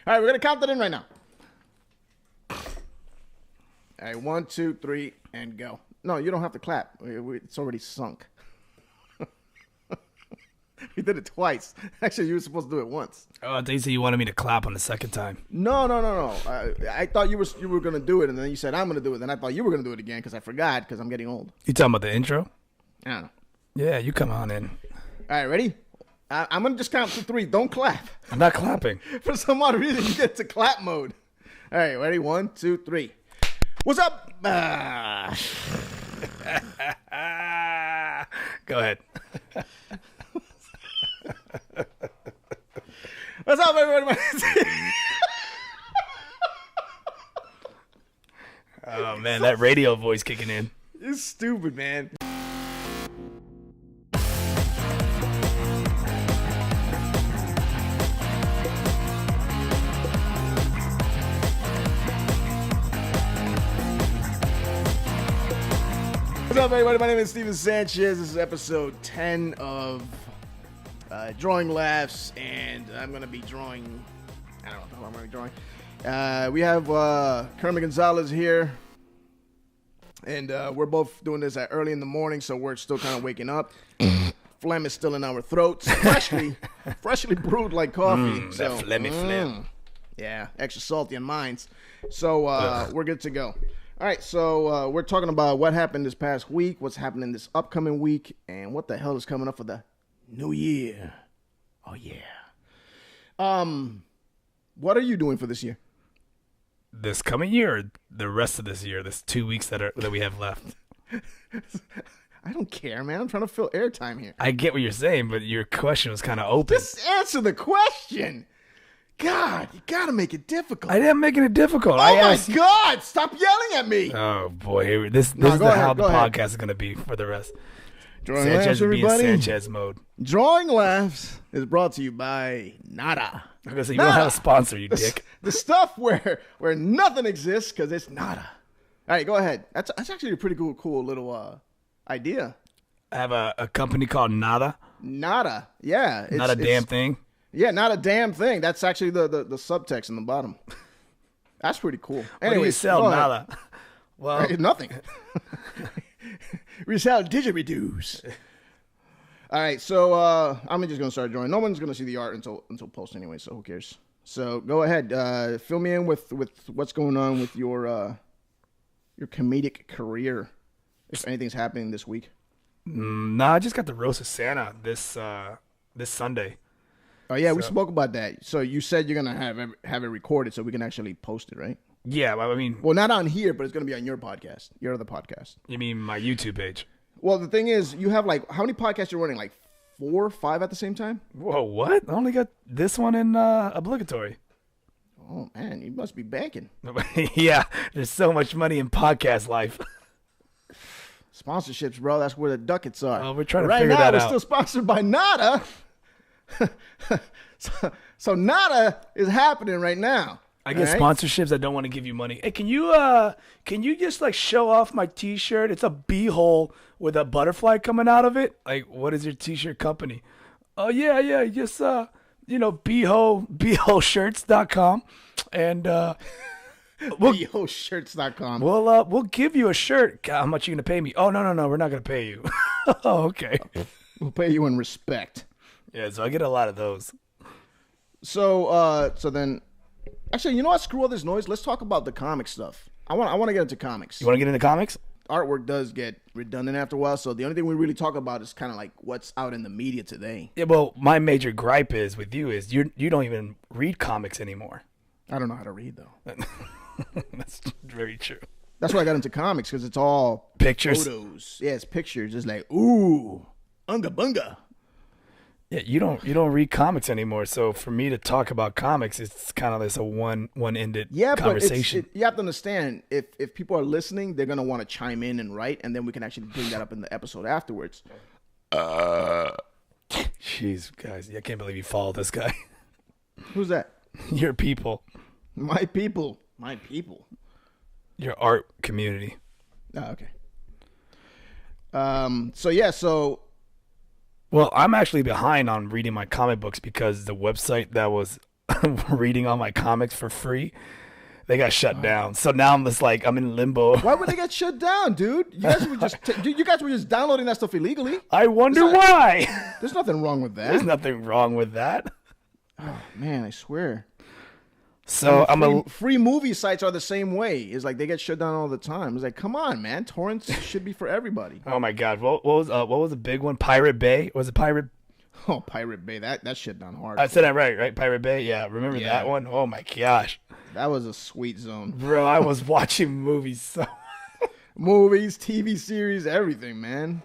All right, we're going to count that in right now. All right, 1, 2, 3, and go. No, you don't have to clap. It's already sunk. We did it twice. Actually, you were supposed to do it once. Oh, I thought you said you wanted me to clap on the second time. No. I thought you were going to do it, and then you said, I'm going to do it. Then I thought you were going to do it again because I forgot because I'm getting old. You talking about the intro? I don't know. Yeah, you come on in. All right, ready? I'm going to just count to 3. Don't clap. I'm not clapping. For some odd reason, you get to clap mode. All right, ready? 1, 2, 3. What's up? Go ahead. What's up, everybody? Oh, man, that radio voice kicking in. You're stupid, man. What's up, everybody? My name is Onixan Sanchez. This is episode 10 of Drawing Laughs, and I'm going to be drawing... I don't know what I'm going to be drawing. We have Kermit Gonzalez here, and we're both doing this at early in the morning, so we're still kind of waking up. Phlegm is still in our throats. Freshly brewed like coffee. That phlegm. Yeah, extra salty on mine. So we're good to go. All right, so we're talking about what happened this past week, what's happening this upcoming week, and what the hell is coming up for the new year. Oh, yeah. What are you doing for this year? This coming year or the rest of this year? This 2 weeks that we have left? I don't care, man. I'm trying to fill airtime here. I get what you're saying, but your question was kind of open. Just answer the question. God, you gotta make it difficult. I didn't make it difficult. Oh my God! Stop yelling at me. Oh boy, this is how the podcast is gonna be for the rest. Drawing Sanchez Laughs, will be in everybody. Sanchez mode. Drawing Laughs is brought to you by Nada. I'm gonna say you don't have a sponsor, you dick. The stuff where nothing exists because it's Nada. All right, go ahead. That's actually a pretty cool little idea. I have a company called Nada. Nada, yeah. Not a damn thing. Yeah, not a damn thing. That's actually the subtext in the bottom. That's pretty cool. What do you sell, Nada? Well, nothing. We sell didgeridoos. All right, so I'm just gonna start drawing. No one's gonna see the art until post anyway, so who cares? So go ahead, fill me in with what's going on with your comedic career. If anything's happening this week. Nah, I just got the roast of Santa this Sunday. Oh yeah, we spoke about that. So you said you're gonna have it recorded so we can actually post it, right? Yeah, I mean, well, not on here, but it's gonna be on your podcast, your other podcast. You mean my YouTube page? Well, the thing is, you have like how many podcasts you're running? Like 4 or 5 at the same time? Whoa, what? I only got this one in obligatory. Oh man, you must be banking. Yeah, there's so much money in podcast life. Sponsorships, bro. That's where the ducats are. Oh, we're trying to figure that out. Right now, we're still sponsored by Nada. so Nada is happening right now. I get sponsorships. I don't want to give you money. Hey, can you just like show off my T-shirt? It's a beehole with a butterfly coming out of it. Like, what is your T-shirt company? Oh yeah, just beehole.shirts.com and beehole.shirts.com. We'll give you a shirt. God, how much are you gonna pay me? Oh no, we're not gonna pay you. Oh, okay. We'll pay you in respect. Yeah, so I get a lot of those. So then, actually, you know what? Screw all this noise. Let's talk about the comic stuff. I want to get into comics. You want to get into comics? Artwork does get redundant after a while, so the only thing we really talk about is kind of like what's out in the media today. Yeah, well, my major gripe is with you is you don't even read comics anymore. I don't know how to read though. That's very true. That's why I got into comics because it's all pictures. Photos. Yeah, it's pictures. It's like ooh, unga bunga. Yeah, you don't read comics anymore. So for me to talk about comics, it's kind of this a one-ended conversation. But you have to understand if people are listening, they're gonna want to chime in and write, and then we can actually bring that up in the episode afterwards. Jeez, guys, I can't believe you follow this guy. Who's that? Your people. My people. Your art community. Oh, okay. So. Well, I'm actually behind on reading my comic books because the website that was reading all my comics for free. They got shut down. So now I'm just like, I'm in limbo. Why would they get shut down, dude? You guys were just downloading that stuff illegally. I wonder why. There's nothing wrong with that. There's nothing wrong with that. Oh, man, I swear. So free movie sites are the same way. It's like they get shut down all the time. It's like, come on, man. Torrents should be for everybody. Oh my God. What was the big one? Pirate Bay? Was it Pirate? Oh, Pirate Bay. That shit down hard. I said that right? Pirate Bay? Yeah. Remember that one? Oh my gosh. That was a sweet zone. Bro, I was watching movies movies, TV series, everything, man.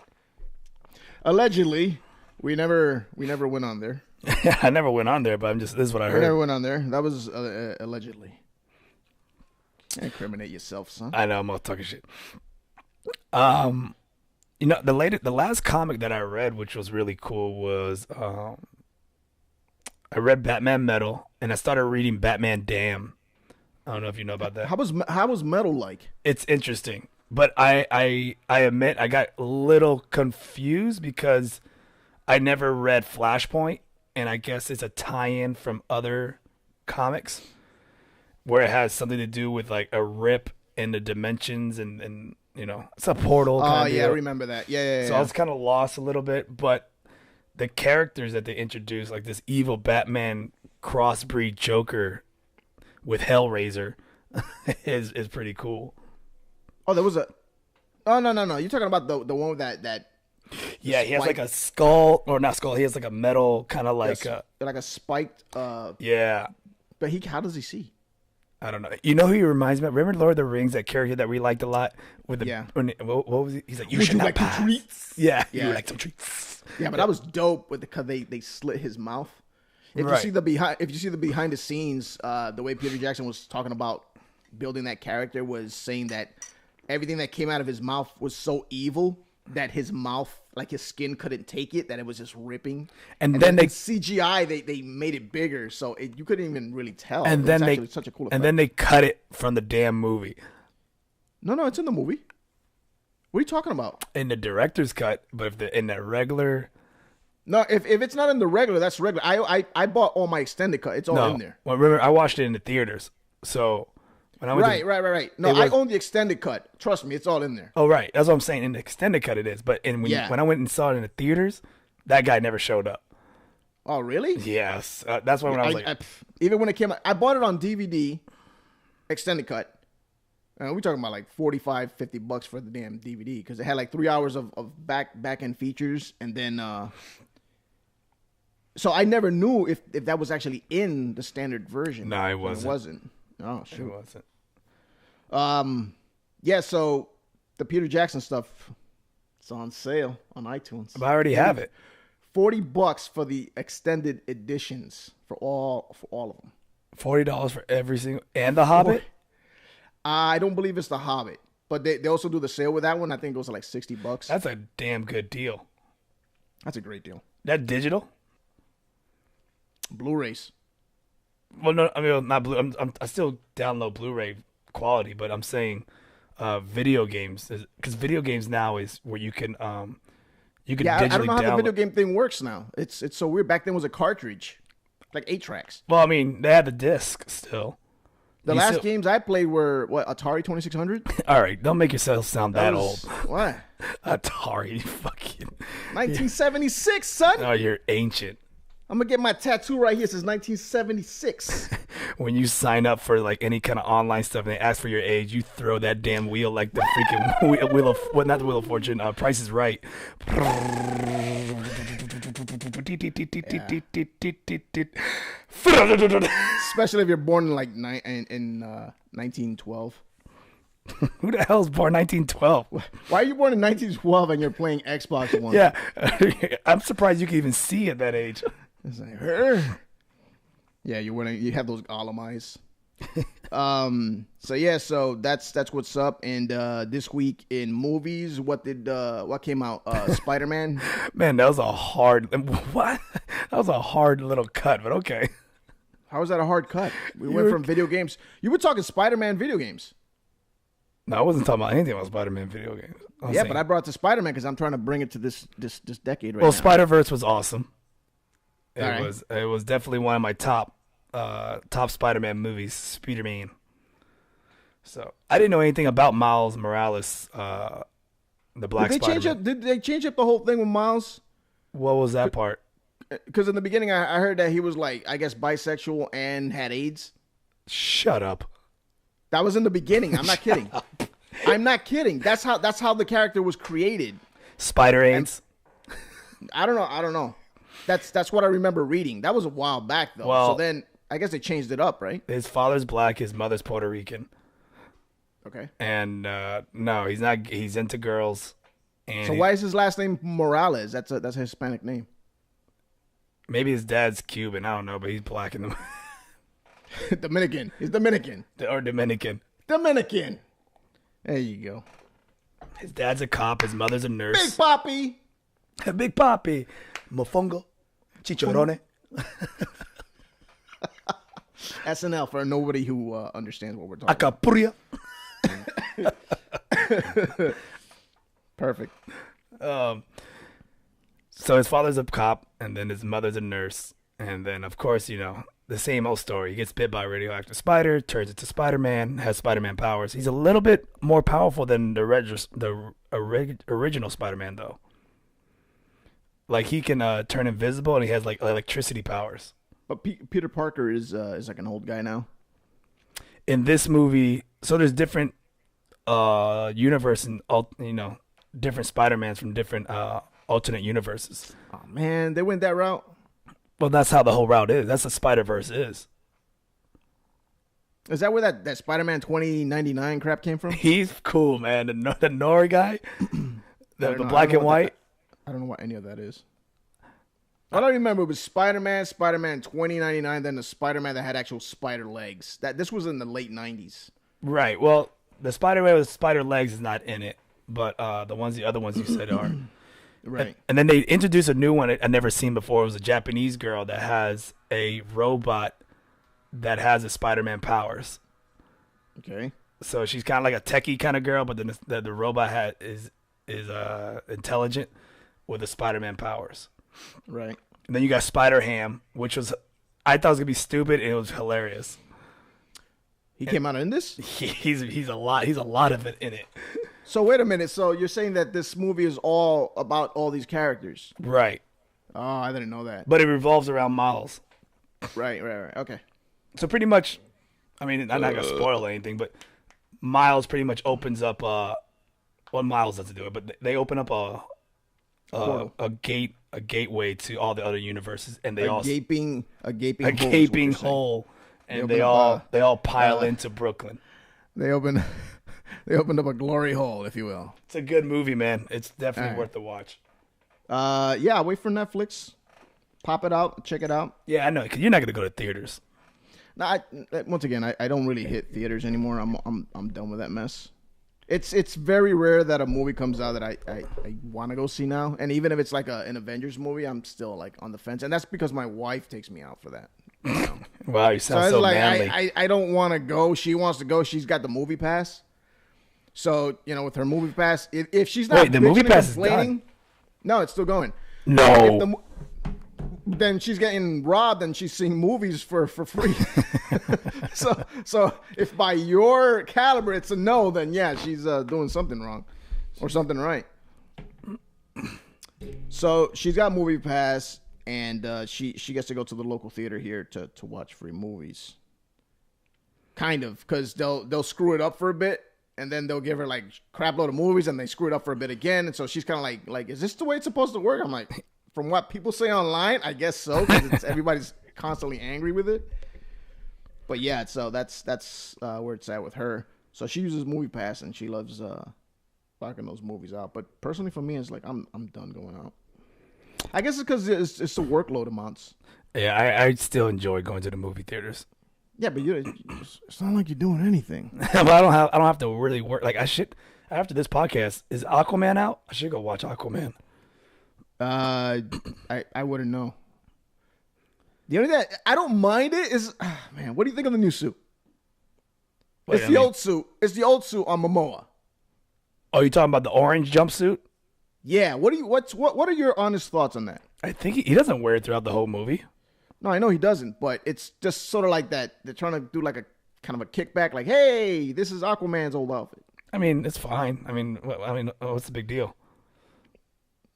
Allegedly, we never went on there. I never went on there, but this is what I heard. We never went on there. That was allegedly. Incriminate yourself, son. I know, I'm all talking shit. The last comic that I read, which was really cool, was I read Batman Metal, and I started reading Batman Damn. I don't know if you know about that. How was Metal like? It's interesting, but I admit I got a little confused because I never read Flashpoint, and I guess it's a tie-in from other comics where it has something to do with like a rip in the dimensions and it's a portal. Oh yeah, I remember that. Yeah. So I was kind of lost a little bit, but the characters that they introduced, like this evil Batman crossbreed Joker with Hellraiser, is pretty cool. Oh, there was a. Oh no! You're talking about the one with that. Yeah, he has like a skull, or not skull. He has like a metal kind of like like a spiked. Yeah. But how does he see? I don't know. You know who he reminds me of? Remember Lord of the Rings, that character that we liked a lot? What was he? He's like, you should not pass. Treats? Yeah, you like some treats. Yeah, but that was dope because they slit his mouth. If you see the behind the scenes, the way Peter Jackson was talking about building that character was saying that everything that came out of his mouth was so evil that his mouth, like his skin, couldn't take it. That it was just ripping. And then they CGI, they made it bigger, so you couldn't even really tell. And then such a cool effect. And then they cut it from the damn movie. No, it's in the movie. What are you talking about? In the director's cut, but in the regular. No, if it's not in the regular, that's regular. I bought all my extended cut. It's all in there. Well, remember, I watched it in the theaters, so. When I went right. No, I own the extended cut. Trust me, it's all in there. Oh, right. That's what I'm saying. In the extended cut, it is. But when I went and saw it in the theaters, that guy never showed up. Oh, really? Yes. That's why when I was like... even when it came out, I bought it on DVD, extended cut. We're talking about like $45, $50 for the damn DVD because it had like 3 hours of back-end features. And then... So I never knew if that was actually in the standard version. No, it wasn't. It wasn't. Oh, shoot. It wasn't. Yeah, so the Peter Jackson stuff, it's on sale on iTunes. But I already have it. $40 for the extended editions for all of them. $40 for every single, and The Hobbit? I don't believe it's The Hobbit, but they also do the sale with that one. I think it goes to like $60. That's a damn good deal. That's a great deal. That digital? Blu-rays. Well, no, I mean not Blu. I still download Blu-ray quality, but I'm saying video games, because video games now is where you can digitally I don't know how download. the video game thing works now. It's so weird. Back then it was a cartridge, like 8 tracks. Well, I mean they had the disc still. The last games I played were Atari 2600. All right, don't make yourself sound that old. What? Atari, fucking 1976, son. Oh, you're ancient. I'm going to get my tattoo right here. It says 1976. When you sign up for like any kind of online stuff and they ask for your age, you throw that damn wheel like the freaking wheel of, well, not the Wheel of Fortune, Price is Right. Especially if you're born in like 1912. Who the hell's born 1912? Why are you born in 1912 and you're playing Xbox One? Yeah. I'm surprised you can even see at that age. It's like, yeah, you have those golem eyes. So that's what's up. And this week in movies, what came out? Spider-Man. Man, that was a hard what? That was a hard little cut, but okay. How was that a hard cut? We went from video games. You were talking Spider-Man video games. No, I wasn't talking about anything about Spider-Man video games. But I brought it to Spider-Man because I'm trying to bring it to this decade right now. Well, Spider-Verse was awesome. It was definitely one of my top top Spider-Man movies, Spider-Man. So I didn't know anything about Miles Morales, the Black Spider-Man. Did they change up the whole thing with Miles? What was that part? Because in the beginning, I heard that he was like, I guess, bisexual and had AIDS. Shut up. That was in the beginning. I'm not kidding. I'm not kidding. That's how the character was created. Spider AIDS. I don't know. That's what I remember reading. That was a while back though. Well, so then I guess they changed it up, right? His father's black. His mother's Puerto Rican. Okay. And no, he's not. He's into girls. And so why is his last name Morales? That's a Hispanic name. Maybe his dad's Cuban. I don't know, but he's black in the Dominican. He's Dominican. Or Dominican. Dominican. There you go. His dad's a cop. His mother's a nurse. Big Papi. Big Papi. Mofongo. Chicharrone. SNL for nobody who understands what we're talking about. Acapurria. Perfect. So his father's a cop, and then his mother's a nurse. And then, of course, the same old story. He gets bit by a radioactive spider, turns into Spider-Man, has Spider-Man powers. He's a little bit more powerful than the original Spider-Man, though. Like, he can turn invisible, and he has, like, electricity powers. But Peter Parker is like an old guy now. In this movie, so there's different universe and, different Spider-Mans from different alternate universes. Oh, man, they went that route? Well, that's how the whole route is. That's what Spider-Verse is. Is that where that Spider-Man 2099 crap came from? He's cool, man. The Nori guy, the black and white. I don't know what any of that is. I don't remember. It was Spider-Man 2099, then the Spider-Man that had actual spider legs. This was in the late 90s. Right. Well, the Spider-Man with spider legs is not in it, but the other ones you said are. Right. And then they introduced a new one I'd never seen before. It was a Japanese girl that has a robot that has the Spider-Man powers. Okay. So she's kind of like a techie kind of girl, but then the robot is intelligent with the Spider-Man powers. Right. And then you got Spider-Ham, which I thought it was gonna be stupid, and it was hilarious. He came out in this? He's a lot of it in it. So wait a minute. So you're saying that this movie is all about all these characters? Right. Oh, I didn't know that. But it revolves around Miles. Right. Okay. So pretty much, I mean, I'm not gonna spoil anything, but Miles pretty much opens up. Well, Miles doesn't do it, but they open up a gateway to all the other universes, and a gaping hole, and they all pile into Brooklyn. They opened up a glory hole, if you will. It's a good movie, man. It's definitely worth the watch. Yeah, wait for Netflix. Pop it out, check it out. Yeah, I know, because you're not gonna go to theaters. No, once again, I don't really hit theaters anymore. I'm done with that mess. It's very rare that a movie comes out that I want to go see now, and even if it's like an Avengers movie, I'm still like on the fence, and that's because my wife takes me out for that. Wow, you sound so manly. I don't want to go. She wants to go. She's got the movie pass. So, with her movie pass, if she's not the movie pass is done. No, it's still going. No. Then she's getting robbed and she's seeing movies for free. so if by your caliber it's a no, then yeah, she's doing something wrong or something right. So she's got movie pass, and she gets to go to the local theater here to watch free movies. Kind of, because they'll screw it up for a bit, and then they'll give her like crap load of movies, and they screw it up for a bit again, and so she's kind of like, is this the way it's supposed to work? I'm like, from what people say online, I guess so, because everybody's constantly angry with it. But yeah, so that's where it's at with her. So she uses Movie Pass, and she loves blocking those movies out. But personally, for me, it's like I'm done going out. I guess it's because it's the workload amounts. Yeah, I still enjoy going to the movie theaters. Yeah, but it's not like you're doing anything. Well, I don't have to really work. Like I should. After this podcast, is Aquaman out? I should go watch Aquaman. I wouldn't know. The only thing I don't mind it is, man, what do you think of the new suit? It's the old suit. It's the old suit on Momoa. Oh, you talking about the orange jumpsuit? Yeah. What are your honest thoughts on that? I think he doesn't wear it throughout the whole movie. No, I know he doesn't, but it's just sort of like that. They're trying to do like a kind of a kickback, like, hey, this is Aquaman's old outfit. I mean, it's fine. I mean, what's the big deal?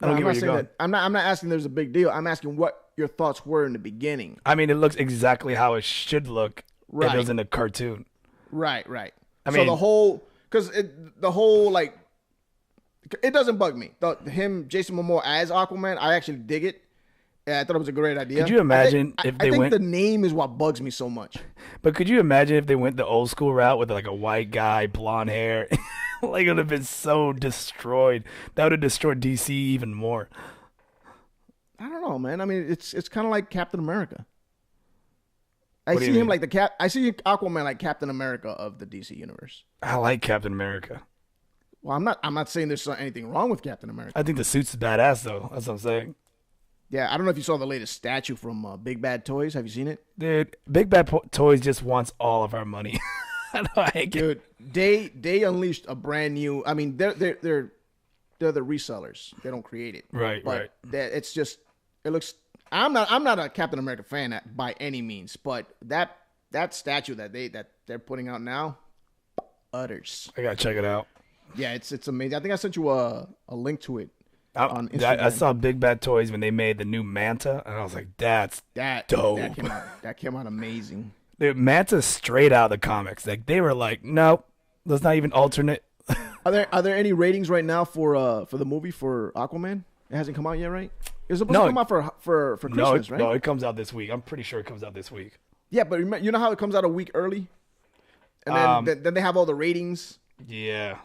I No, don't get where you're going. I'm not asking there's a big deal. I'm asking what your thoughts were in the beginning. I mean, it looks exactly how it should look if it was in a cartoon. Right. I mean, the whole like, it doesn't bug me. Jason Momoa as Aquaman, I actually dig it. Yeah, I thought it was a great idea. Could you imagine if they went? I think the name is what bugs me so much. But could you imagine if they went the old school route with like a white guy, blonde hair? Like, it would have been so destroyed. That would have destroyed DC even more. I don't know, man. I mean, it's kind of like Captain America. I What do see you him mean? like I see Aquaman like Captain America of the DC universe. I like Captain America. Well, I'm not saying there's anything wrong with Captain America. I think the suit's badass, though. That's what I'm saying. Yeah, I don't know if you saw the latest statue from Big Bad Toys. Have you seen it? Dude, Big Bad Toys just wants all of our money. I know, I hate it. Dude, they unleashed a brand new. I mean, they're the resellers. They don't create it. Right. It's just, it looks. I'm not a Captain America fan by any means, but that statue that they're putting out now, utters. I gotta check it out. Yeah, it's amazing. I think I sent you a link to it on Instagram. I saw Big Bad Toys when they made the new Manta, and I was like, that's dope. That came out amazing. Dude, Manta's straight out of the comics. Like, they were like, nope, let's not even alternate. Are there any ratings right now for the movie for Aquaman? It hasn't come out yet, right? It was supposed to come out for Christmas, right? No, it comes out this week. I'm pretty sure it comes out this week. Yeah, but you know how it comes out a week early, and then they have all the ratings. Yeah.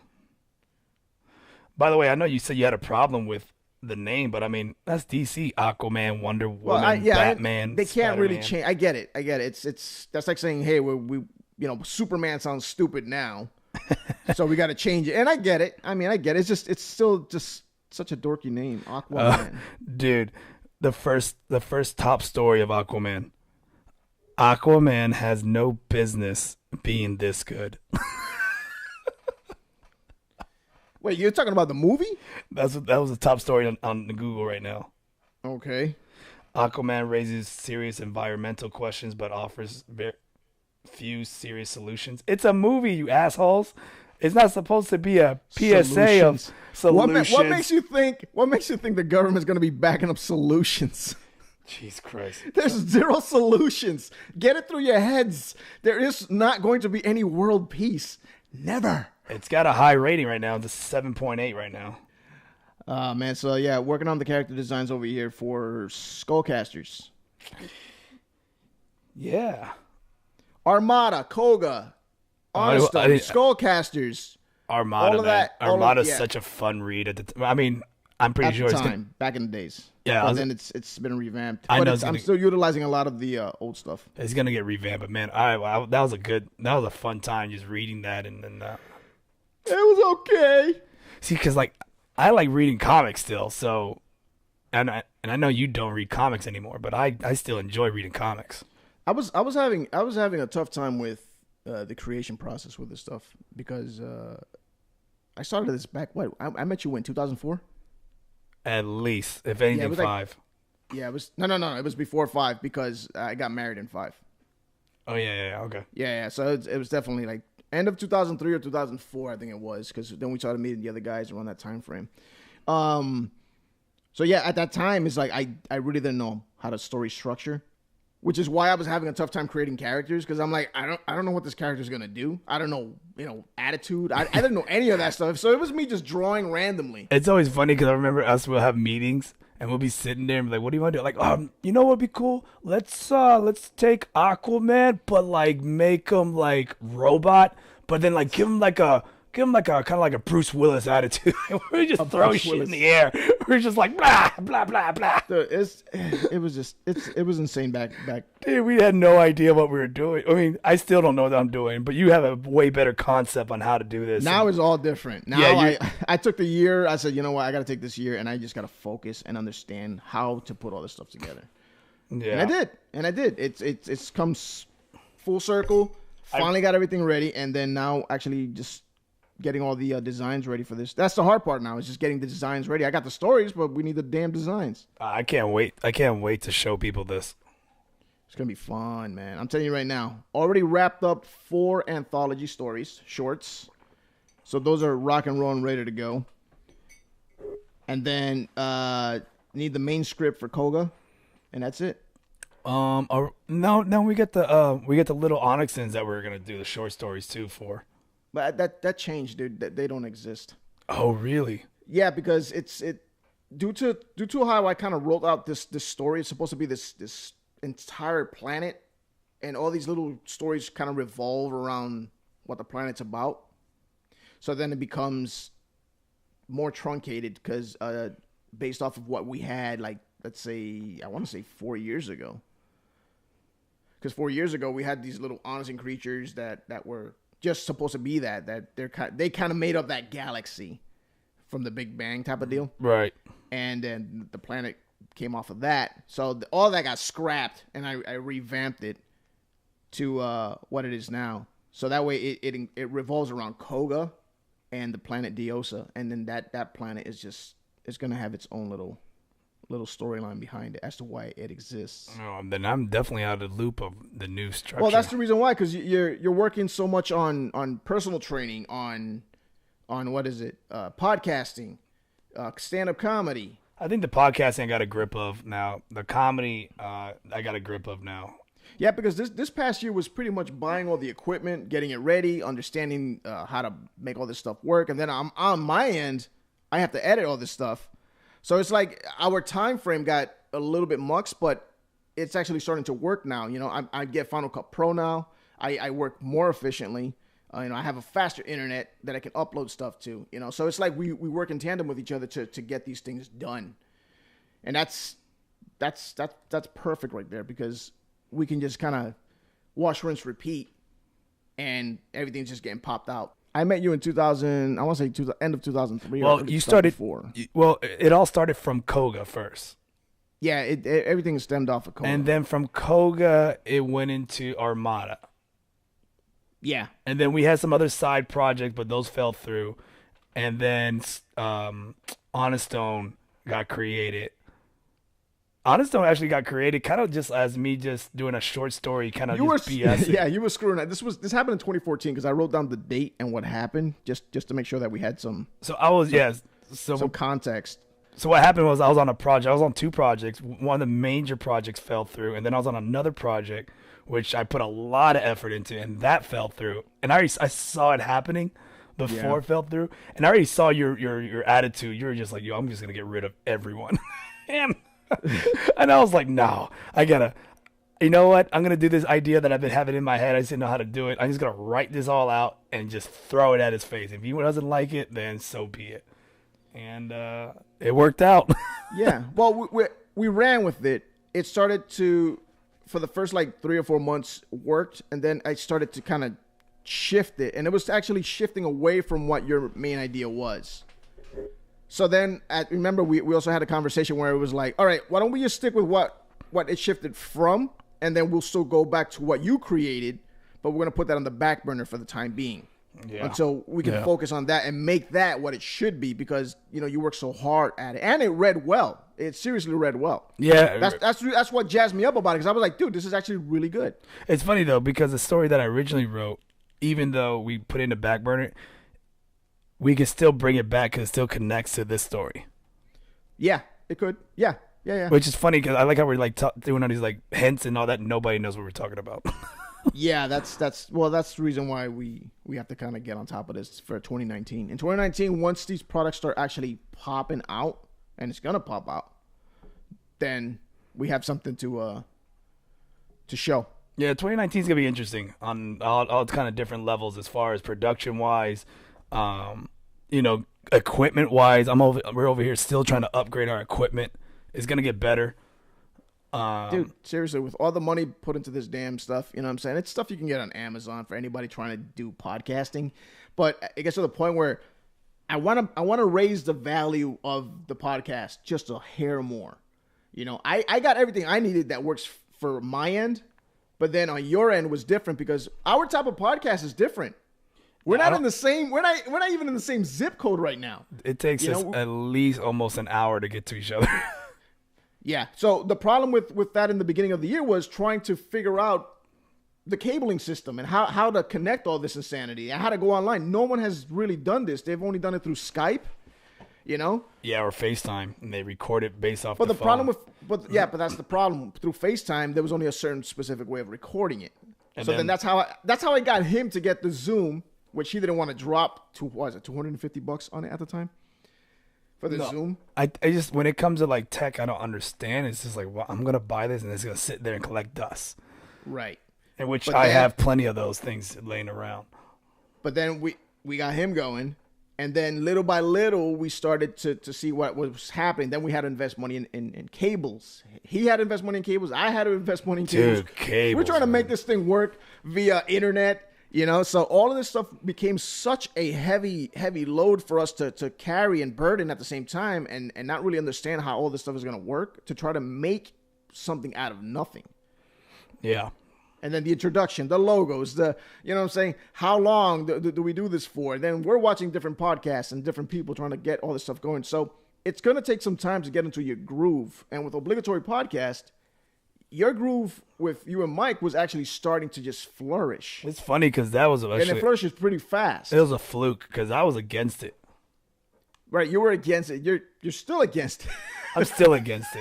By the way, I know you said you had a problem with the name, but I mean, that's DC. Aquaman, Wonder Woman, Batman. They can't Spider-Man. really change. I get it. It's that's like saying, hey, we Superman sounds stupid now, so we got to change it. And I get it. I mean, I get it. It's still just such a dorky name, Aquaman. Dude, the first top story of Aquaman. Aquaman has no business being this good. Wait, you're talking about the movie? That was the top story on the Google right now. Okay. Aquaman raises serious environmental questions but offers very few serious solutions. It's a movie, you assholes. It's not supposed to be a PSA of solutions. What makes you think the government's going to be backing up solutions? Jeez Christ. There's zero solutions. Get it through your heads. There is not going to be any world peace. Never. It's got a high rating right now. It's a 7.8 right now. Man. So, yeah, working on the character designs over here for Skullcasters. Yeah. Armada, Koga, Honesty, Skullcasters. Armada, all of man. that. Armada's such a fun read. I mean, I'm pretty sure it's back in the days. Yeah. But then it's been revamped. I know I'm still utilizing a lot of the old stuff. It's going to get revamped, but man, that was a fun time just reading that and then it was okay. See, because like I like reading comics still, so and I know you don't read comics anymore, but I still enjoy reading comics. I was having a tough time with the creation process with this stuff because I started this back. What I met you in 2004. At least, if anything, 5. Yeah, it was no. It was before 5 because I got married in 5. Oh yeah, okay. Yeah. So it was definitely like end of 2003 or 2004, I think it was, because then we started meeting the other guys around that time frame. So yeah, at that time, it's like I really didn't know how to story structure, which is why I was having a tough time creating characters, because I'm like, I don't know what this character's gonna do. I don't know, attitude. I didn't know any of that stuff. So it was me just drawing randomly. It's always funny because I remember we'll have meetings and we'll be sitting there and be like, what do you want to do? Like, you know what would be cool? Let's take Aquaman, but like make him like robot, but then like give him like a kind of like a Bruce Willis attitude. We just throw shit in the air. We're just like blah blah blah blah. Dude, it was insane back. Dude, we had no idea what we were doing. I mean, I still don't know what I'm doing, but you have a way better concept on how to do this. Now it's all different. Now I took the year. I said, you know what, I got to take this year, and I just got to focus and understand how to put all this stuff together. Yeah, and I did. It's come full circle. Finally got everything ready, and then now actually just getting all the designs ready for this. That's the hard part now, is just getting the designs ready. I got the stories, but we need the damn designs. I can't wait. I can't wait to show people this. It's going to be fun, man. I'm telling you right now. Already wrapped up 4 anthology stories, shorts. So those are rock and roll and ready to go. And then need the main script for Koga, and that's it. No, we get the little Onixans that we're gonna do the short stories too for. But that changed, dude. They don't exist. Oh, really? Yeah, because it's due to how I kind of wrote out this story. It's supposed to be this entire planet, and all these little stories kind of revolve around what the planet's about. So then it becomes more truncated because based off of what we had, like, let's say, I want to say 4 years ago. Because 4 years ago, we had these little Onixan creatures that were just supposed to be that they kind of made up that galaxy from the Big Bang type of deal. Right. And then the planet came off of that. So all that got scrapped, and I revamped it to what it is now. So that way it revolves around Koga and the planet Diosa. And then that planet is just, it's going to have its own little storyline behind it as to why it exists. Oh, then I'm definitely out of the loop of the new structure. Well, that's the reason why, because you're working so much on personal training, on what is it, podcasting, stand-up comedy. I think the podcasting I got a grip of now. The comedy I got a grip of now. Yeah, because this past year was pretty much buying all the equipment, getting it ready, understanding how to make all this stuff work, and then on my end, I have to edit all this stuff. So it's like our time frame got a little bit muxed, but it's actually starting to work now. You know, I get Final Cut Pro now. I work more efficiently. You know, I have a faster internet that I can upload stuff to. You know, so it's like we work in tandem with each other to get these things done, and that's perfect right there, because we can just kind of wash, rinse, repeat, and everything's just getting popped out. I met you in 2000. I want to say end of 2003. Well, you started. Well, it all started from Koga first. Yeah, everything stemmed off of Koga, and then from Koga it went into Armada. Yeah, and then we had some other side projects, but those fell through. And then Honest Stone got created. Honest Stone actually got created kind of just as me just doing a short story, kind of just BSing. Yeah, you were screwing that. This happened in 2014 because I wrote down the date and what happened just to make sure that we had some. So I was some context. So what happened was I was on a project. I was on 2 projects. One of the major projects fell through, and then I was on another project which I put a lot of effort into, and that fell through. And I saw it happening before it fell through, and I already saw your attitude. You were just like, yo, I'm just gonna get rid of everyone, and I was like, no, I gotta. You know what? I'm gonna do this idea that I've been having in my head. I just didn't know how to do it. I'm just gonna write this all out and just throw it at his face. If he doesn't like it, then so be it. And it worked out. Yeah. Well, we ran with it. It started to, for the first like 3 or 4 months, worked, and then I started to kind of shift it, and it was actually shifting away from what your main idea was. So then, remember, we also had a conversation where it was like, all right, why don't we just stick with what it shifted from, and then we'll still go back to what you created, but we're going to put that on the back burner for the time being. Yeah. Until we can focus on that and make that what it should be, because you know you work so hard at it, and it read well. It seriously read well. Yeah, that's what jazzed me up about it, because I was like, dude, this is actually really good. It's funny though, because the story that I originally wrote, even though we put it in the back burner, we can still bring it back because it still connects to this story. Yeah, it could. Yeah. Which is funny because I like how we're like doing all these like hints and all that. Nobody knows what we're talking about. Yeah, that's the reason why we have to kind of get on top of this for 2019. In 2019, once these products start actually popping out, and it's gonna pop out, then we have something to show. Yeah, 2019 is gonna be interesting on all kind of different levels as far as production wise, equipment wise. We're over here still trying to upgrade our equipment. It's gonna get better. Dude, seriously, with all the money put into this damn stuff, you know what I'm saying? It's stuff you can get on Amazon for anybody trying to do podcasting. But it gets to the point where I want to raise the value of the podcast just a hair more. You know, I got everything I needed that works for my end, but then on your end was different because our type of podcast is different. We're not in the same. We're not even in the same zip code right now. It takes us at least almost an hour to get to each other. Yeah. So the problem with that in the beginning of the year was trying to figure out the cabling system and how to connect all this insanity and how to go online. No one has really done this. They've only done it through Skype, you know? Yeah, or FaceTime, and they record it based off but the the phone. problem but that's the problem. Through FaceTime, there was only a certain specific way of recording it. And so then that's how I got him to get the Zoom, which he didn't want to drop to, what was it, $250 on it at the time? For the Zoom? I just, when it comes to like tech, I don't understand. It's just like, well, I'm going to buy this and it's going to sit there and collect dust. Right. In which I have plenty of those things laying around. But then we got him going, and then little by little we started to see what was happening. Then we had to invest money in cables. He had to invest money in cables. I had to invest money in cables. Dude, cables. We're trying to make this thing work via internet, you know. So all of this stuff became such a heavy load for us to carry and burden at the same time, and not really understand how all this stuff is going to work, to try to make something out of nothing. Yeah. And then the introduction, the logos, you know what I'm saying? How long do we do this for? And then we're watching different podcasts and different people trying to get all this stuff going. So it's going to take some time to get into your groove. And with Obligatory Podcast, your groove with you and Mike was actually starting to just flourish. It's funny because that was actually... And it flourishes pretty fast. It was a fluke because I was against it. Right, you were against it. You're still against it. I'm still against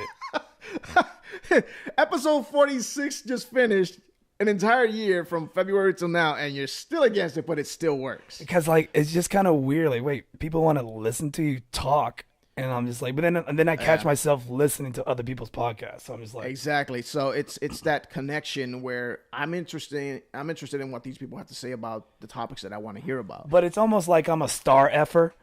it. Episode 46 just finished. An entire year from February till now, and you're still against it, but it still works. Because like it's just kind of weird. Like, wait, people want to listen to you talk, and I'm just like, but then I catch myself listening to other people's podcasts. So I'm just like, exactly. So it's that connection where I'm interested in what these people have to say about the topics that I want to hear about. But it's almost like I'm a star effer.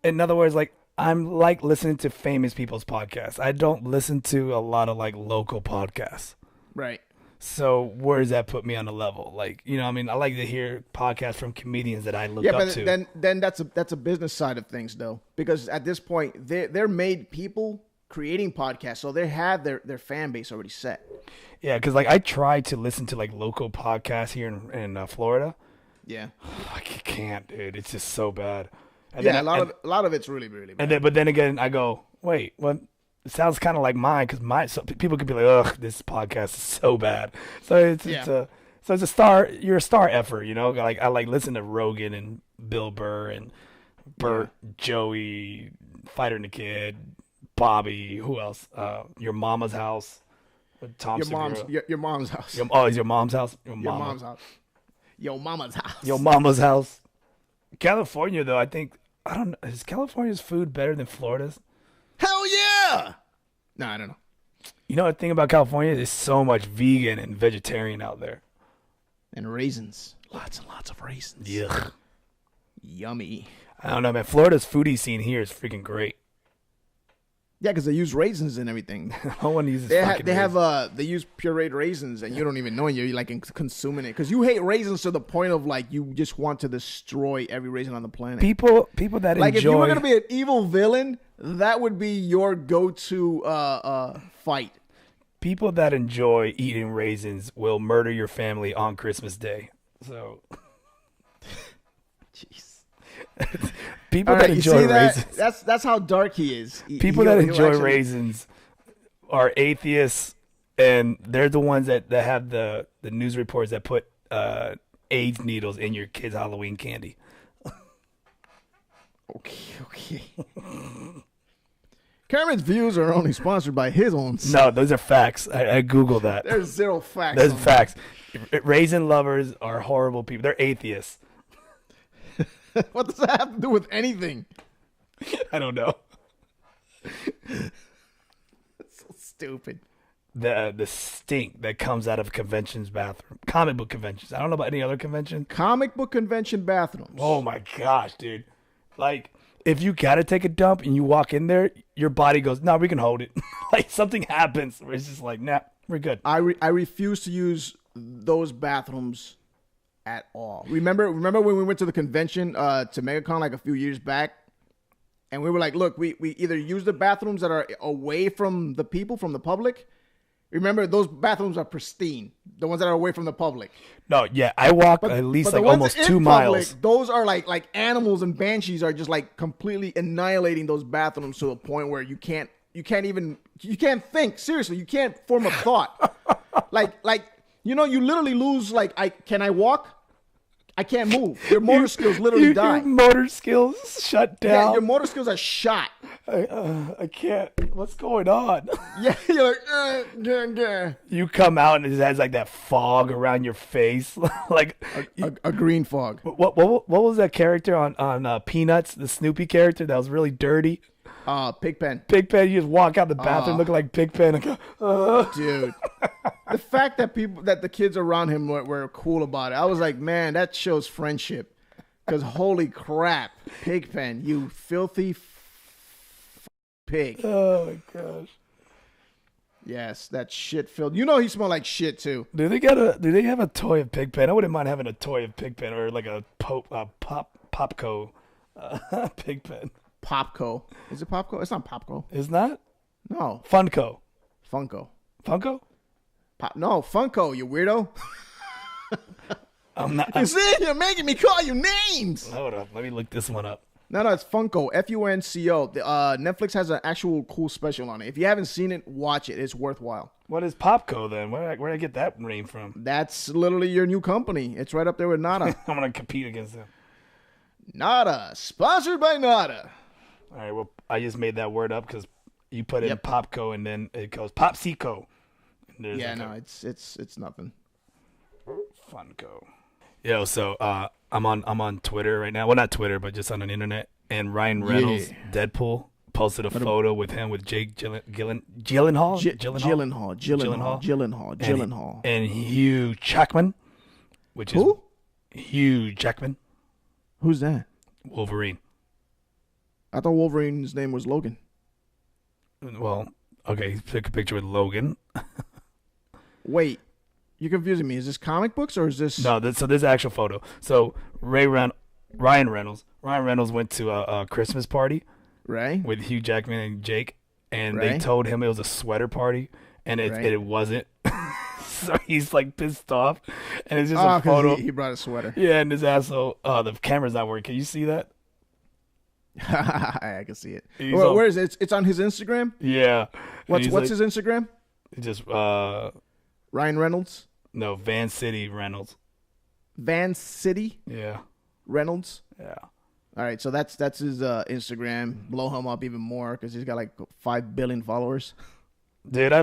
In other words, like I'm like listening to famous people's podcasts. I don't listen to a lot of like local podcasts. Right. So where does that put me on a level? Like, you know, I mean, I like to hear podcasts from comedians that I look up to. Yeah, but then that's a business side of things, though, because at this point they're made people creating podcasts, so they have their fan base already set. Yeah, because like I try to listen to like local podcasts here in Florida. Yeah, I can't, dude. It's just so bad. And yeah, a lot of it's really really bad. But then again, I go, wait, what? It sounds kind of like mine because people could be like, ugh, this podcast is so bad. So it's a star. You're a star effer, you know. Like I like listen to Rogan and Bill Burr and Bert, Joey, Fighter and the Kid, Bobby. Who else? Your Mama's House. Tom Segura. Your mom's house. Is your mom's house? Your mom's house. Your mama's house. Your mama's house. California, though, I don't know. Is California's food better than Florida's? Hell yeah! No, I don't know. You know the thing about California? There's so much vegan and vegetarian out there. And raisins. Lots and lots of raisins. Yeah. Yummy. I don't know, man. Florida's foodie scene here is freaking great. Yeah, because they use raisins and everything. No one uses they use pureed raisins, and you don't even know, and you're like consuming it because you hate raisins to the point of like you just want to destroy every raisin on the planet. People that like enjoy, if you were gonna be an evil villain, that would be your go-to fight. People that enjoy eating raisins will murder your family on Christmas Day. So, jeez. People that enjoy raisins. That's how dark he is. People that enjoy raisins are atheists, and they're the ones that have the news reports that put AIDS needles in your kids' Halloween candy. Okay. Kermit's views are only sponsored by his own site. No, those are facts. I Googled that. There's zero facts. There's facts. Raisin lovers are horrible people. They're atheists. What does that have to do with anything? I don't know. That's so stupid. The stink that comes out of conventions bathroom. Comic book conventions. I don't know about any other convention. Comic book convention bathrooms. Oh my gosh, dude. Like, if you gotta take a dump and you walk in there, your body goes, no, we can hold it. Like, something happens where it's just like, nah, we're good. I refuse to use those bathrooms at all. Remember when we went to the convention to MegaCon like a few years back, and we were like, look, we either use the bathrooms that are away from the people, from the public. Remember, those bathrooms are pristine, the ones that are away from the public. No, yeah, I walk at least like almost 2 miles. Public, those are like animals, and banshees are just like completely annihilating those bathrooms to a point where you can't you can't think. Seriously, you can't form a thought. like you literally lose. Can I walk? I can't move. Your motor skills literally die. Your motor skills shut down. Yeah, your motor skills are shot. I can't. What's going on? Yeah, you're like, You come out and it has like that fog around your face, like a green fog. What was that character on Peanuts? The Snoopy character that was really dirty. Pigpen. Pigpen. You just walk out the bathroom looking like Pigpen. And go, Dude, the fact that the kids around him were cool about it, I was like, man, that shows friendship. Because holy crap, Pigpen, you filthy pig. Oh my gosh. Yes, that shit filled. He smelled like shit too. Do they have a toy of Pigpen? I wouldn't mind having a toy of Pigpen or like a Popco Pigpen. Popco. Is it Popco? It's not Popco. It's not? No. Funko. Funko. No, Funko, you weirdo. You see, you're making me call you names. Hold up. Let me look this one up. No, it's Funko. Funco. Netflix has an actual cool special on it. If you haven't seen it, watch it. It's worthwhile. What is Popco then? Where did I get that name from? That's literally your new company. It's right up there with Nada. I'm going to compete against them. Nada. Sponsored by Nada. All right, well, I just made that word up because you put in Popco and then it goes Popsico. Yeah, no, it's nothing. Funko. Yo, so I'm on Twitter right now. Well, not Twitter, but just on the internet. And Ryan Reynolds, Deadpool, posted a photo with him with Jake Gyllenhaal, and Hugh Jackman, which is Hugh Jackman. Who's that? Wolverine. I thought Wolverine's name was Logan. Well, okay, took a picture with Logan. Wait, you're confusing me. Is this comic books or is this? No, this is actual photo. So Ryan Reynolds went to a Christmas party, right, with Hugh Jackman and Jake, and they told him it was a sweater party, and it wasn't. So he's like pissed off, and it's just a photo. He brought a sweater. Yeah, and his asshole. The camera's not working. Can you see that? I can see it. Where is it? It's on his Instagram. Yeah. What's his Instagram? Just Ryan Reynolds. No, Van City Reynolds. Van City. Yeah. Reynolds. Yeah. All right, so that's his Instagram. Blow him up even more because he's got like 5 billion followers. Dude, I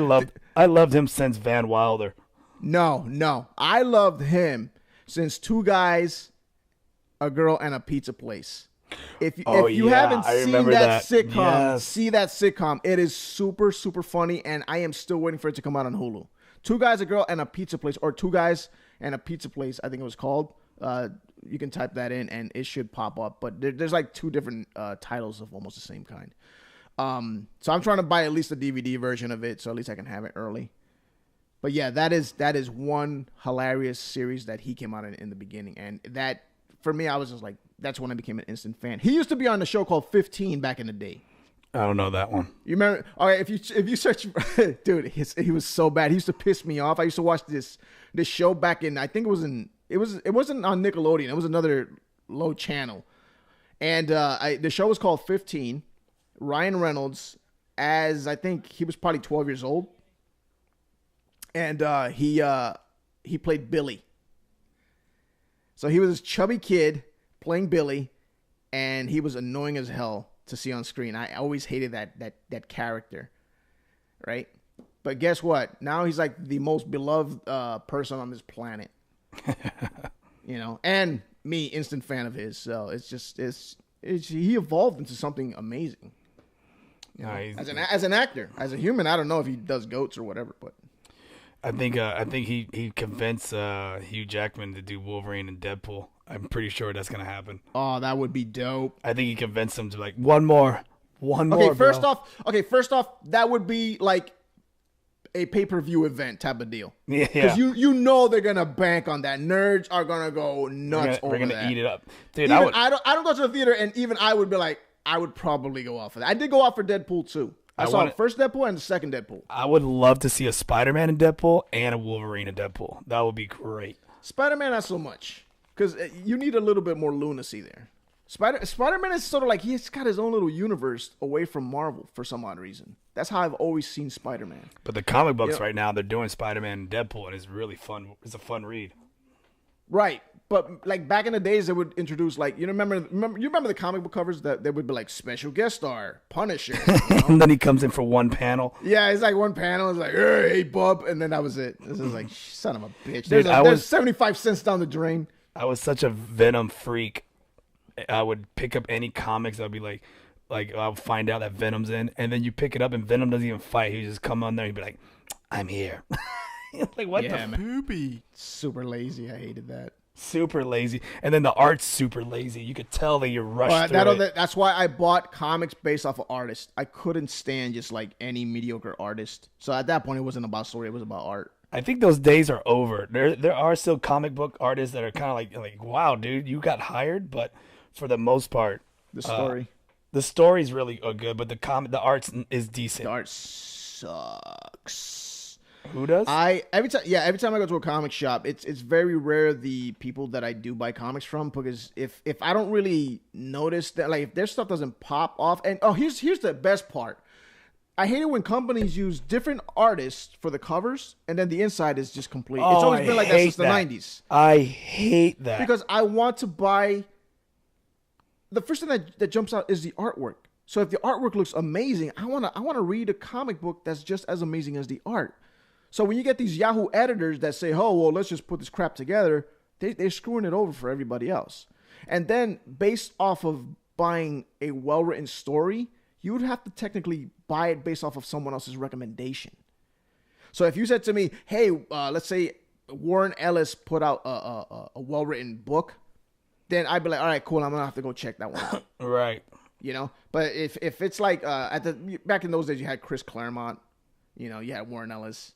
loved him since Van Wilder. No, I loved him since Two Guys, a Girl, and a Pizza Place. If you haven't seen that sitcom, see that sitcom. It is super, super funny, and I am still waiting for it to come out on Hulu. Two Guys, a Girl, and a Pizza Place, or Two Guys and a Pizza Place, I think it was called. You can type that in, and it should pop up. But there's like two different titles of almost the same kind. So I'm trying to buy at least a DVD version of it, so at least I can have it early. But yeah, that is one hilarious series that he came out in the beginning, and that for me, I was just like, that's when I became an instant fan. He used to be on the show called 15 back in the day. I don't know that one. You remember? All right, if you search, dude, he was so bad. He used to piss me off. I used to watch this show back in, I think it wasn't on Nickelodeon. It was another low channel, and the show was called 15. Ryan Reynolds, as I think he was probably 12 years old, and he played Billy. So he was this chubby kid playing Billy, and he was annoying as hell to see on screen. I always hated that character, right? But guess what? Now he's like the most beloved person on this planet, and me, instant fan of his. So he evolved into something amazing. As an actor, as a human, I don't know if he does goats or whatever, but I think he convinced Hugh Jackman to do Wolverine and Deadpool. I'm pretty sure that's gonna happen. Oh, that would be dope. I think he convinced him to like one more. Okay, first off, that would be like a pay-per-view event type of deal. Yeah. Because you know they're gonna bank on that. Nerds are gonna go nuts over that. We're gonna eat it up, dude. I don't go to the theater, and even I would be like, I would probably go out for that. I did go out for Deadpool 2. I saw the first Deadpool and the second Deadpool. I would love to see a Spider-Man in Deadpool and a Wolverine in Deadpool. That would be great. Spider-Man, not so much. Because you need a little bit more lunacy there. Spider-Man is sort of like he's got his own little universe away from Marvel for some odd reason. That's how I've always seen Spider-Man. But the comic books right now, they're doing Spider-Man and Deadpool, and it's really fun. It's a fun read. Right. But like back in the days, they would introduce like you remember the comic book covers that they would be like special guest star Punisher, and then he comes in for one panel. Yeah, it's like one panel. It's like hey bub, and then that was it. This is like son of a bitch. There's 75 cents down the drain. I was such a Venom freak. I would pick up any comics. I'd be like I'll find out that Venom's in, and then you pick it up and Venom doesn't even fight. He just come on there. He'd be like, "I'm here." Like what the poopy? Super lazy. I hated that. Super lazy, and then the art's super lazy. You could tell that you're rushed through it. That's why I bought comics based off of artists. I couldn't stand just like any mediocre artist. So at that point, it wasn't about story; it was about art. I think those days are over. There are still comic book artists that are kind of like, wow, dude, you got hired, but for the most part, the story's really good, but the art is decent. The art sucks. Who does? Every time I go to a comic shop, it's very rare the people that I do buy comics from, because if I don't really notice that, like if their stuff doesn't pop off, and here's the best part. I hate it when companies use different artists for the covers and then the inside is just complete. It's always been like that since the 90s. I hate that. Because I want to buy the first thing that jumps out is the artwork. So if the artwork looks amazing, I want to read a comic book that's just as amazing as the art. So when you get these Yahoo editors that say, oh, well, let's just put this crap together, they're screwing it over for everybody else. And then based off of buying a well-written story, you would have to technically buy it based off of someone else's recommendation. So if you said to me, hey, let's say Warren Ellis put out a well-written book, then I'd be like, all right, cool, I'm going to have to go check that one out. Right. You know? But if it's like, back in those days, you had Chris Claremont, you had Warren Ellis.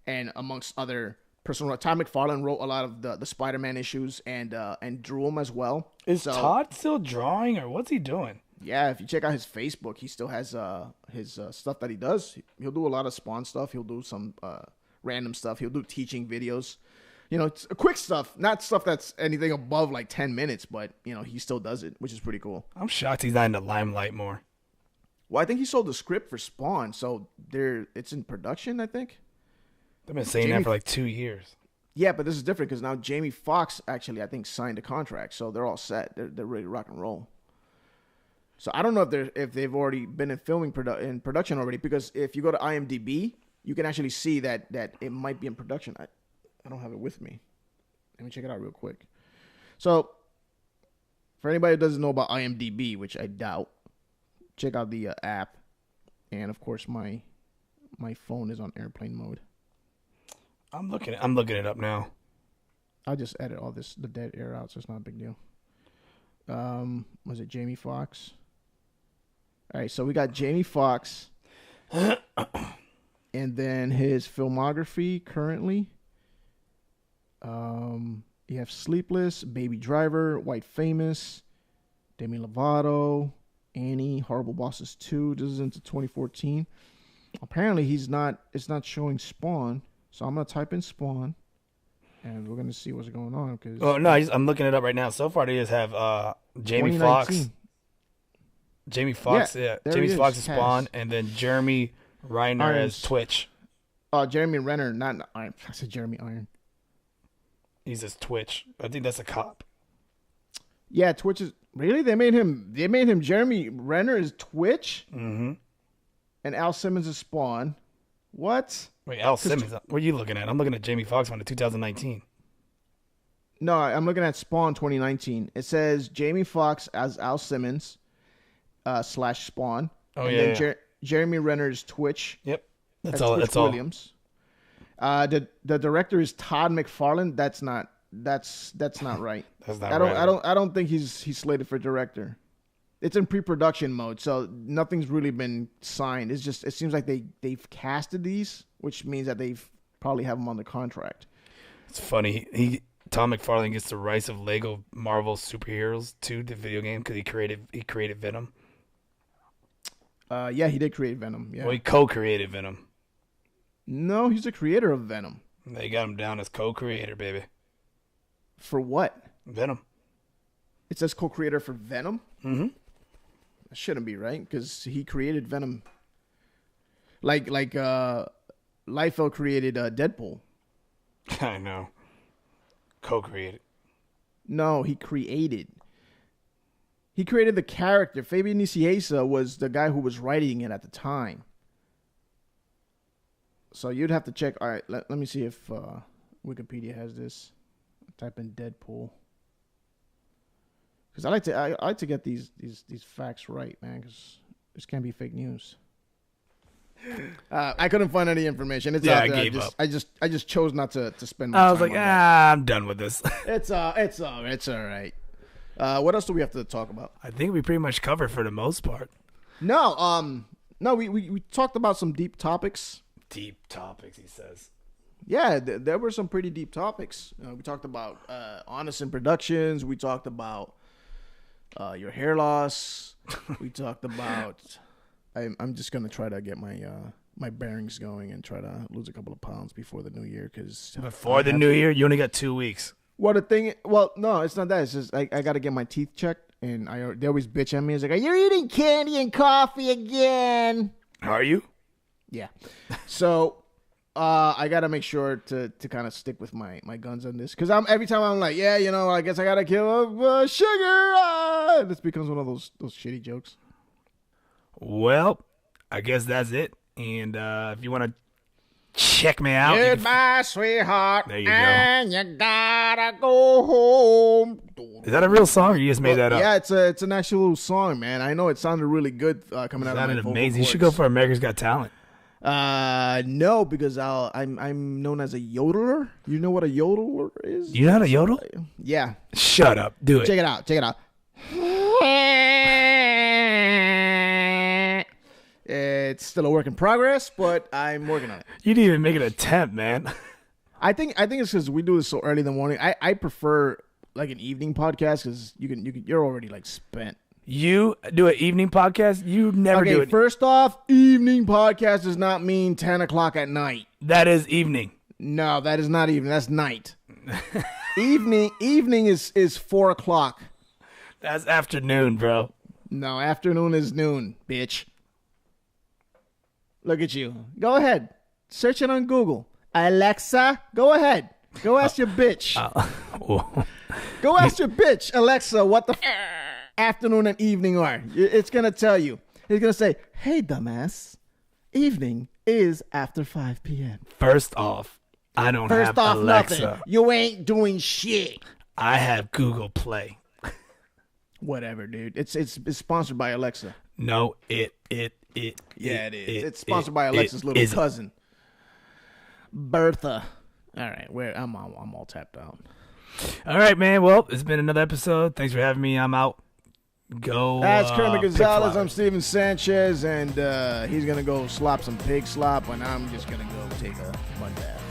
And amongst other personal, Todd McFarlane wrote a lot of the Spider-Man issues and drew them as well. Is Todd still drawing, or what's he doing? Yeah, if you check out his Facebook, he still has his stuff that he does. He'll do a lot of Spawn stuff. He'll do some random stuff. He'll do teaching videos. It's quick stuff, not stuff that's anything above like 10 minutes, but he still does it, which is pretty cool. I'm shocked he's not in the limelight more. Well, I think he sold the script for Spawn, so it's in production, I think. They've been saying that for like 2 years. Yeah, but this is different because now Jamie Foxx actually, I think, signed a contract, so they're all set. They're ready to rock and roll. So I don't know if they've already been in filming in production already, because if you go to IMDb, you can actually see that it might be in production. I don't have it with me. Let me check it out real quick. So for anybody who doesn't know about IMDb, which I doubt, check out the app. And of course, my phone is on airplane mode. I'm looking it up now. I'll just edit all the dead air out, so it's not a big deal. Was it Jamie Foxx? All right, so we got Jamie Foxx, and then his filmography currently. You have Sleepless, Baby Driver, White Famous, Demi Lovato, Annie, Horrible Bosses 2. This is into 2014. Apparently, it's not showing Spawn. So I'm going to type in Spawn, and we're going to see what's going on. I'm looking it up right now. So far, they just have Jamie Foxx. Jamie Foxx, yeah. Jamie Foxx is Spawn, and then Jeremy Renner as Twitch. Jeremy Renner, not Iron. I said Jeremy Iron. He's as Twitch. I think that's a cop. Yeah, Twitch is... Really? They made him Jeremy Renner is Twitch? Mm-hmm. And Al Simmons is Spawn. What? Wait, Al Simmons. What are you looking at? I'm looking at Jamie Foxx one in 2019. No, I'm looking at Spawn 2019. It says Jamie Foxx as Al Simmons / Spawn. Oh, and yeah. Then Jeremy Renner's Twitch. Yep. That's all. That's Williams. The director is Todd McFarlane. That's not right. That's not right. I don't think he's slated for director. It's in pre-production mode, so nothing's really been signed. It seems like they've casted these, which means that they've probably have them on the contract. It's funny. Tom McFarlane gets the rights of Lego Marvel Superheroes 2, the video game, because he created Venom. Yeah, he did create Venom. Yeah. Well, he co-created Venom. No, he's the creator of Venom. They got him down as co-creator, baby. For what? Venom. It says co-creator for Venom. Mm-hmm. That shouldn't be right because he created Venom. Like Liefeld created Deadpool. I know. Co-created. No, he created. He created the character. Fabian Nicieza was the guy who was writing it at the time. So you'd have to check. All right, let me see if Wikipedia has this. Type in Deadpool. Because I like to get these facts right, man. Because this can't be fake news. I couldn't find any information. It's out there. I gave up. I just chose not to spend my I time. was like, on that. I'm done with this. It's all right. What else do we have to talk about? I think we pretty much covered for the most part. No, we talked about some deep topics. Deep topics, he says. Yeah, there were some pretty deep topics. We talked about Onixan Productions. We talked about your hair loss. We talked about. I'm just gonna try to get my bearings going and try to lose a couple of pounds before the new year. Because before the new year, you only got 2 weeks. Well, the thing. Well, no, it's not that. It's just I got to get my teeth checked, and they always bitch at me. It's like, are you eating candy and coffee again? Are you? Yeah. So I got to make sure to kind of stick with my guns on this. Because every time I'm like, yeah, I guess I got to kill sugar. This becomes one of those shitty jokes. Well, I guess that's it. And if you want to check me out. Goodbye, sweetheart. There you go. And you gotta go home. Is that a real song or you just made that up? Yeah, it's an actual song, man. I know it sounded really good coming out of my vocal amazing. You cords. should go for America's Got Talent. No, because I'm known as a yodeler. You know what a yodeler is? You know how to yodel? Yeah. Shut up. Do it. Check it out. It's still a work in progress, but I'm working on it. You didn't even make an attempt, man. I think it's because we do this so early in the morning. I prefer like an evening podcast because you're already like spent. You do an evening podcast? You never do it. First off, evening podcast does not mean 10 o'clock at night. That is evening. No, that is not evening. That's night. Evening is 4 o'clock. That's afternoon, bro. No, afternoon is noon, bitch. Look at you. Go ahead. Search it on Google. Alexa, go ahead. Go ask your bitch. Go ask your bitch, Alexa, what the afternoon and evening are. It's going to tell you. It's going to say, hey, dumbass, evening is after 5 p.m. First off, I don't have Alexa. Nothing. You ain't doing shit. I have Google Play. Whatever, dude. It's sponsored by Alexa. No, it Yeah, it is. It's sponsored by Alexa's little cousin, Bertha. All right, I'm all tapped out. All right, man. Well, it's been another episode. Thanks for having me. I'm out. Go. That's Kermit Gonzalez. I'm Steven Sanchez, and he's gonna go slop some pig slop, and I'm just gonna go take a mud bath.